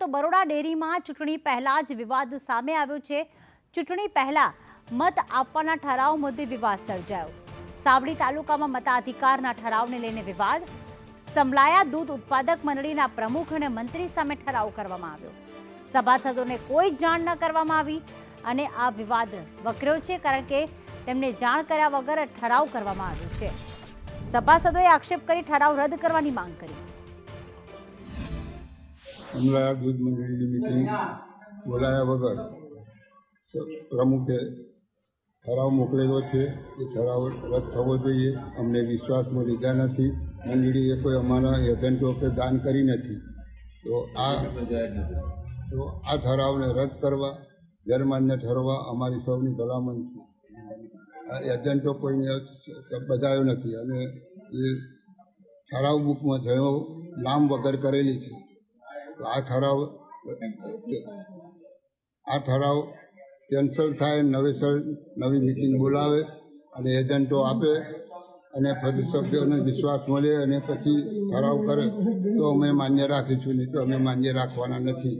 તો બરોડા ડેરીમાં ચૂંટણી પહેલા જ વિવાદ સામે આવ્યો છે। ચૂંટણી પહેલા મત આપવાના ઠરાવ મુદ્દે વિવાદ સર્જાયો। સાવડી તાલુકામાં મતાધિકારના ઠરાવને લઈને વિવાદ સમલાયા। દૂધ ઉત્પાદક મંડળીના પ્રમુખ અને મંત્રી સામે ઠરાવ કરવામાં આવ્યો। સભાસદોને કોઈ જાણ ન કરવામાં આવી અને આ વિવાદ વકર્યો છે કારણ કે તેમને જાણ કર્યા વગર ઠરાવ કરવામાં આવ્યો છે। સભાસદોએ આક્ષેપ કરી ઠરાવ રદ કરવાની માંગ કરી। સમલાયા દૂધ મંડળીની મીટિંગ બોલાયા વગર પ્રમુખે ઠરાવ મોકલેલો છે। એ ઠરાવ રદ થવો જોઈએ। અમને વિશ્વાસમાં લીધા નથી। મંડળીએ કોઈ અમારા એજન્ટો કે દાન કરી નથી। તો આ ઠરાવને રદ કરવા, ગેરમાન્ય ઠરવા અમારી સૌની ભલામણ છે। આ એજન્ટો કોઈને બધાયો નથી અને એ ઠરાવ બુકમાં થયો નામ વગર કરેલી છે। તો આ ઠરાવ કેન્સલ થાય, નવેસર નવી મિટિંગ બોલાવે અને એજન્ટો આપે અને પછી સભ્યોને વિશ્વાસ મળે અને પછી ઠરાવ કરે તો અમે માન્ય રાખીશું, નહીં તો અમે માન્ય રાખવાના નથી।